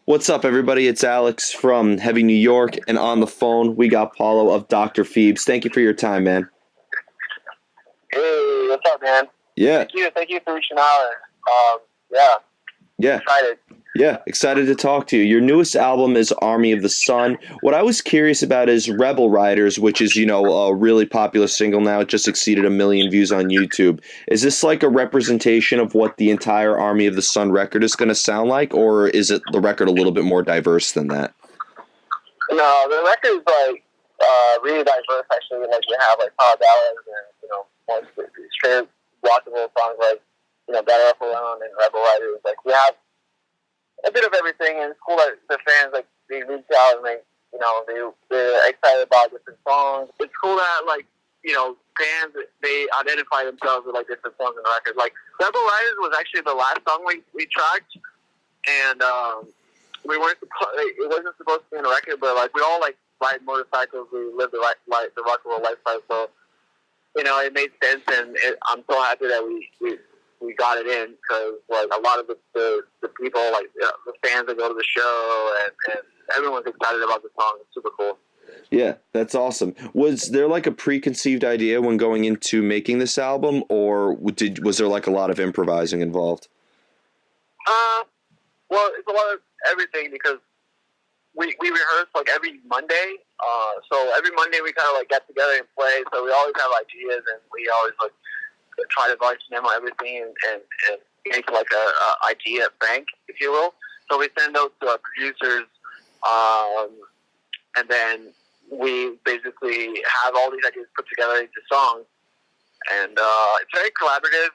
What's up, everybody? It's Alex from Heavy New York, and on the phone we got Paulo of Dr. Pheabes. Thank you for your time, man. Hey, what's up, man? Yeah, Thank you for reaching out. Yeah, yeah, excited. yeah. Excited to talk to you. Your newest album is Army of the Sun. What I was curious about is Rebel Riders, which is, a really popular single now. It just exceeded 1 million views on YouTube. Is this like a representation of what the entire Army of the Sun record is going to sound like, or is it the record a little bit more diverse than that? No, the record's really diverse. Actually, like you have like power ballads and more straight rock and roll songs like Better Off Alone and Rebel Riders. Like we have a bit of everything, and it's cool that the fans they reach out and they're excited about different songs. It's cool that fans they identify themselves with like different songs in the record. Like Rebel Riders was actually the last song we tracked, and we weren't it wasn't supposed to be in the record, but like we all like ride motorcycles, we live the rock and roll lifestyle, so it made sense, and I'm so happy that we got it in because like a lot of the people the fans that go to the show and everyone's excited about the song. It's super cool. Yeah, that's awesome. Was there like a preconceived idea when going into making this album, or was there like a lot of improvising involved? Well, it's a lot of everything because we rehearse like every Monday. So every Monday we kind of like get together and play. So we always have ideas, and we always like try to voice memo everything and make like a idea bank, if you will. So we send those to our producers, and then we basically have all these ideas put together into songs, and it's very collaborative.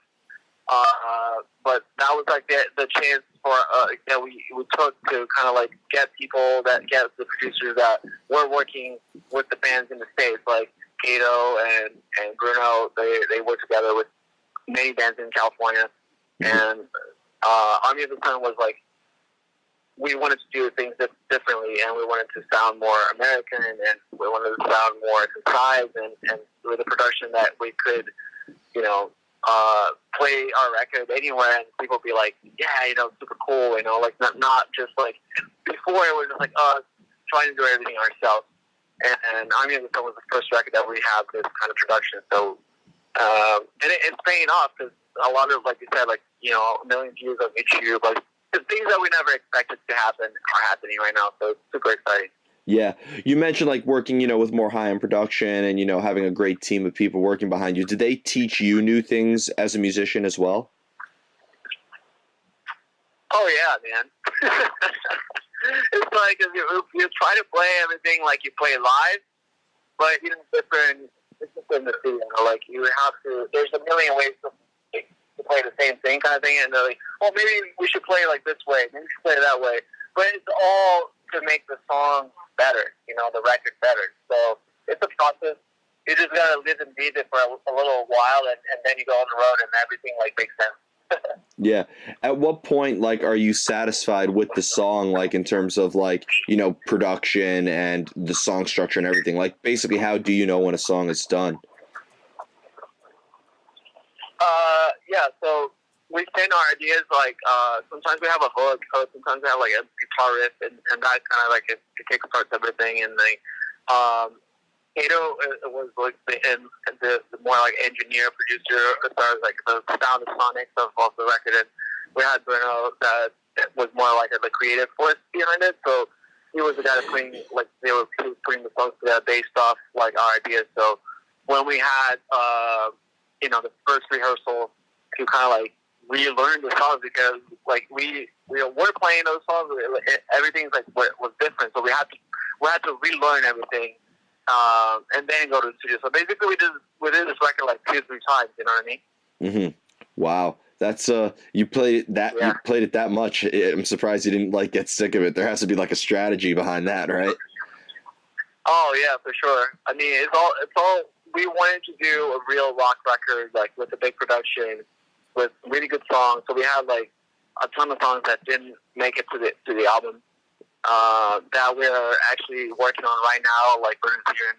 But that was like the chance for that we took to kind of like get the producers that were working with the bands in the States, like Kato and Bruno. They work together with many bands in California, and Army of the Sun was like we wanted to do things differently, and we wanted to sound more American, and we wanted to sound more concise, and with a production that we could, play our record anywhere, and people be like, yeah, super cool, like not just like before it was just like trying to do everything ourselves. And Army of the Sun was the first record that we have this kind of production. So, and it's paying off because a lot of, like you said, 1 million views on YouTube, like the things that we never expected to happen are happening right now. So it's super exciting. Yeah, you mentioned like working, with more high-end production and having a great team of people working behind you. Did they teach you new things as a musician as well? Oh yeah, man. It's like you try to play everything like you play live, but different. It's just in the studio. Like you have to. There's a million ways to play the same thing, kind of thing, and they're like, well, maybe we should play like this way, maybe we should play that way. But it's all to make the song better, the record better. So it's a process. You just gotta live and breathe it for a little while, and then you go on the road, and everything makes sense. Yeah. At what point, are you satisfied with the song, in terms of, production and the song structure and everything? Like, basically, how do you know when a song is done? Yeah, so we send our ideas, sometimes we have a hook, or sometimes we have, a guitar riff, and that kind of, it kickstarts everything, and, Kato was the more engineer producer as far as the sound and sonics of the record, and we had Bruno that was more the creative force behind it. So he was the guy that he was putting the songs together based off our ideas. So when we had the first rehearsal to kind of relearn the songs because we were playing those songs, everything's was different, so we had to relearn everything. And then go to the studio. So basically, we did this record 2 or 3 times. You know what I mean? Mm-hmm. Wow, that's you played it that yeah. You played it that much. I'm surprised you didn't get sick of it. There has to be a strategy behind that, right? Oh yeah, for sure. I mean, it's all. We wanted to do a real rock record, with a big production, with really good songs. So we had a ton of songs that didn't make it to the album. That we're actually working on right now. We're here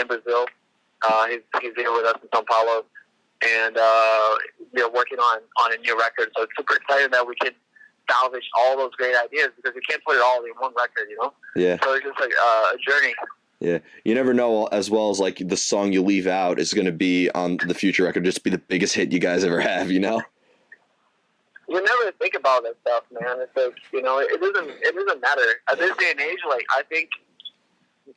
in Brazil. He's here with us in São Paulo, and we're working on a new record. So it's super exciting that we can salvage all those great ideas because you can't put it all in one record, you know? Yeah. So it's just like a journey. Yeah. You never know, as well as like the song you leave out is going to be on the future record, just be the biggest hit you guys ever have, you know? You never think about that stuff, man. It's like, you know, it doesn't matter. At this day and age, like, I think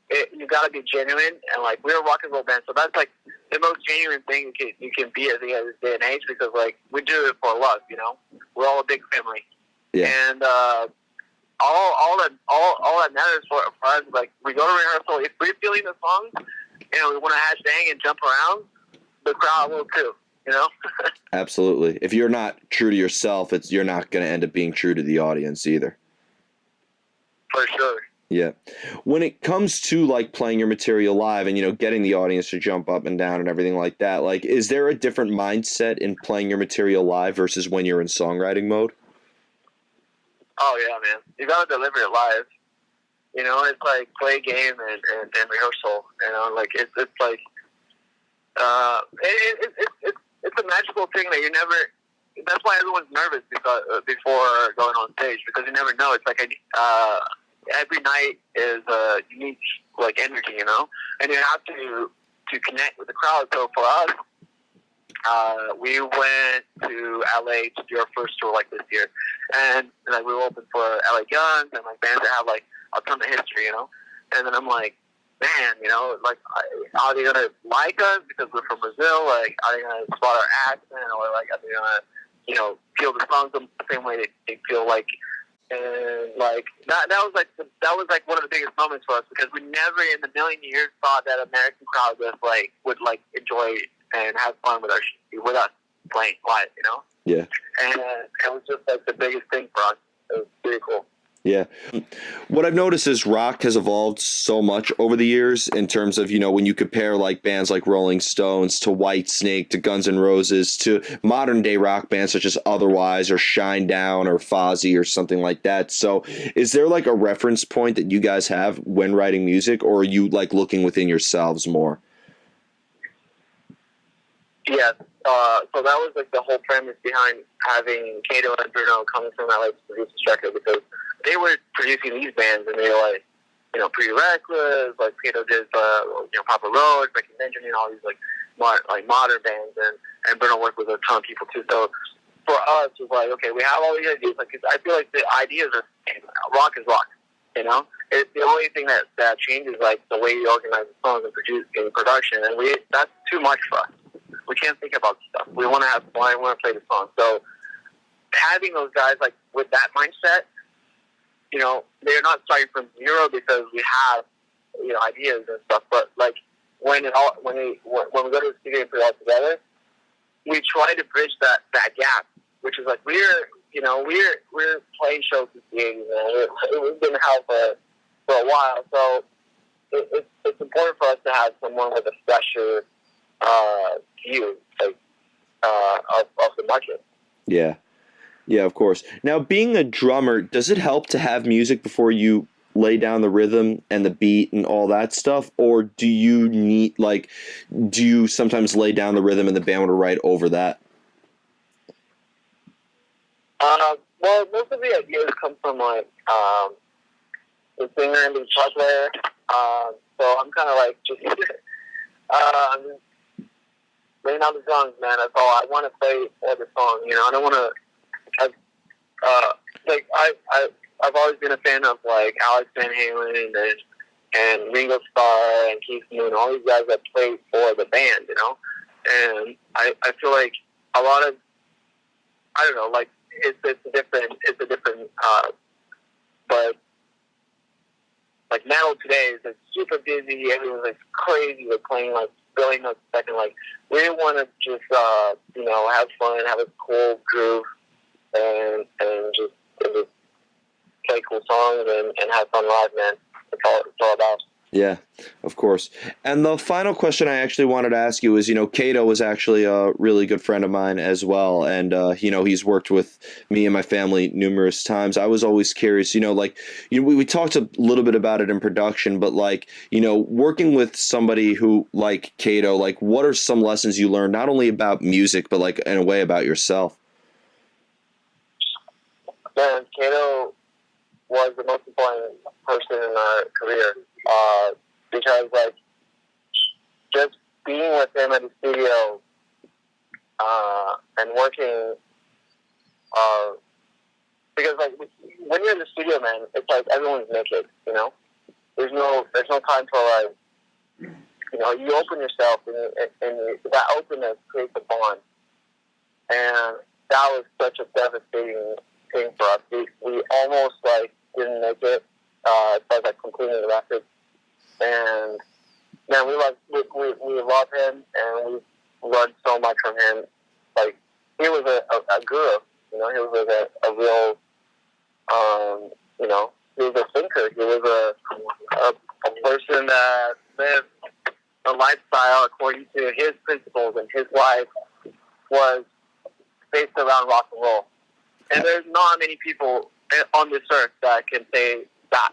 you gotta be genuine, and like, we're a rock and roll band, so that's like the most genuine thing you can be at this day and age, because like, we do it for love, you know? We're all a big family. Yeah. And, all that matters for us, like, we go to rehearsal, if we're feeling the song, you know, we want to hashtag and jump around, the crowd will too, you know? Absolutely. If you're not true to yourself, you're not going to end up being true to the audience either. For sure. Yeah. When it comes to like playing your material live and, you know, getting the audience to jump up and down and everything like that, like, is there a different mindset in playing your material live versus when you're in songwriting mode? Oh yeah, man. You gotta deliver it live. You know, it's like play game and rehearsal. You know, like it's like it's a magical thing that you never. That's why everyone's nervous before going on stage, because you never know. It's like every night is a unique like energy, you know, and you have to connect with the crowd. So for us, we went to LA to do our first tour like this year, and like we were open for LA Guns and like bands that have like a ton of history, you know. And then I'm like, man, you know, like, are they gonna like us because we're from Brazil? Like, are they gonna spot our accent, or like, are they gonna, you know, feel the songs the same way they feel like? And like that was like one of the biggest moments for us, because we never in a million years thought that American crowd would enjoy and have fun with us playing live, you know? Yeah. And it was just like the biggest thing for us. It was pretty cool. Yeah. What I've noticed is rock has evolved so much over the years in terms of, you know, when you compare like bands like Rolling Stones to Whitesnake to Guns N' Roses to modern day rock bands such as Otherwise or Shinedown or Fozzy or something like that. So is there like a reference point that you guys have when writing music, or are you like looking within yourselves more? Yeah. So that was like the whole premise behind having Kato and Bruno coming from LA to produce this record, because they were producing these bands and they were like, you know, Pretty Reckless, like Kato did, you know, Papa Roach, Breaking Benjamin, all these like modern bands, and Bruno worked with a ton of people too. So for us, it was like, okay, we have all these ideas. Like, I feel like the ideas are rock is rock, you know. The only thing that changes like the way you organize the songs and produce in production, and that's too much for us. We can't think about stuff. We want to have fun. We want to play the song. So having those guys like with that mindset, you know, they're not starting from zero because we have, you know, ideas and stuff. But like when we go to the studio and put it all together, we try to bridge that gap, which is like we're playing shows since the 80s, and we've been out for a while. So it's important for us to have someone with a fresher view of the market. Yeah. Yeah, of course. Now, being a drummer, does it help to have music before you lay down the rhythm and the beat and all that stuff? Or do you sometimes lay down the rhythm and the band will write over that? Well, most of the ideas come from like the singer and the guitar player. So I'm kind of like just I'm just laying out the songs, man. That's all. I want to play for the song. You know, I don't want to. I've always been a fan of like Alex Van Halen and Ringo Starr and Keith Moon, all these guys that played for the band, you know. And I feel like a lot of, I don't know, like it's a different but like metal today is like super busy. Everyone's like crazy. They're playing like billion notes a second. Like we want to just you know, have fun, have a cool groove, and just play cool songs and have fun live, man. That's all it's all about. Yeah, of course. And the final question I actually wanted to ask you is, you know, Cato was actually a really good friend of mine as well. And, you know, he's worked with me and my family numerous times. I was always curious, you know, like, you know, we talked a little bit about it in production, but like, you know, working with somebody who like Cato, like what are some lessons you learned, not only about music, but like in a way about yourself? man, Kato was the most important person in our career. Because, like, just being with him at the studio and working, because, like, when you're in the studio, man, it's like everyone's naked, you know? There's no time for, like, you know, you open yourself, and that openness creates a bond. And that was such a devastating thing for us. We almost, like, didn't make it as far as, like, completing the record. And, man, we love him, and we learned so much from him. Like, he was a guru, you know? He was a real, you know, he was a thinker. He was a person that lived a lifestyle according to his principles, and his life was based around rock and roll. And there's not many people on this earth that can say that.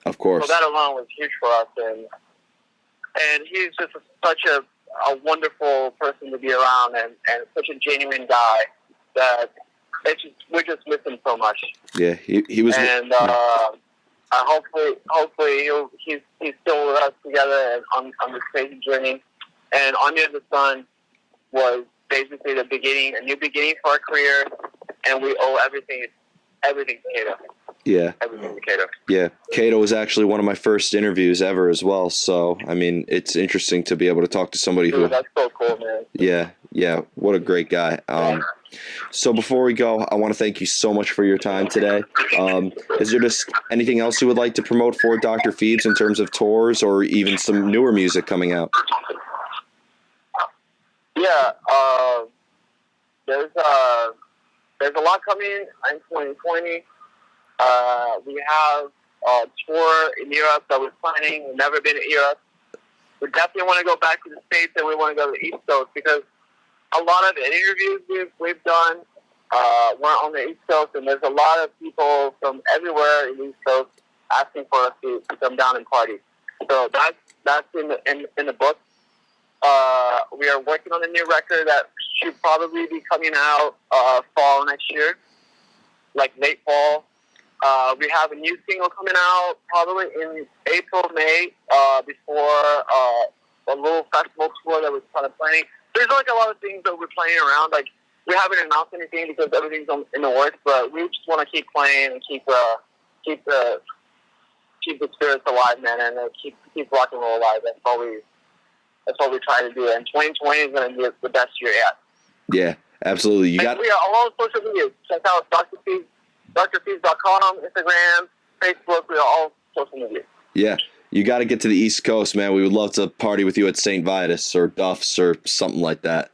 Of course. So that alone was huge for us, and he's just such a wonderful person to be around, and such a genuine guy that we just miss him so much. Yeah, he was. And hopefully he's still with us together on this crazy journey. And Army of the Sun was basically a new beginning for our career, and we owe everything to Kato. Yeah. Everything to Kato. Yeah. Cato was actually one of my first interviews ever as well. So, I mean, it's interesting to be able to talk to somebody who... Dude, that's so cool, man. Yeah. What a great guy. So before we go, I want to thank you so much for your time today. Is there just anything else you would like to promote for Dr. Pheabes in terms of tours or even some newer music coming out? Yeah. There's a lot coming in 2020. We have a tour in Europe that we're planning. We've never been to Europe. We definitely want to go back to the States, and we want to go to the East Coast, because a lot of the interviews we've done weren't on the East Coast, and there's a lot of people from everywhere in the East Coast asking for us to come down and party. So that's in the book. We are working on a new record that should probably be coming out fall next year, like late fall. We have a new single coming out probably in April, May, before a little festival tour that we're kind of planning. There's like a lot of things that we're playing around. Like, we haven't announced anything because everything's in the works, but we just want to keep playing and keep the spirits alive, man, and keep rock and roll alive. That's what we try to do. And 2020 is going to be the best year yet. Yeah, absolutely. We are all on social media. Check out Dr. Pheabes, drpheabes.com, Instagram, Facebook. We are all social media. Yeah. You got to get to the East Coast, man. We would love to party with you at St. Vitus or Duff's or something like that.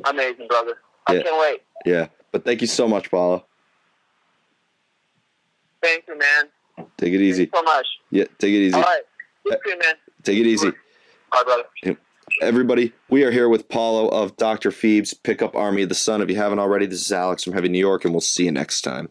Amazing, brother. I can't wait. Yeah. But thank you so much, Paulo. Thank you, man. Take it easy. Thank you so much. Yeah, take it easy. All right. You too, man. Take it easy. All right, brother. Everybody, we are here with Paulo of Dr. Pheabes. Pick up Army of the Sun if you haven't already. This is Alex from Heavy New York, and we'll see you next time.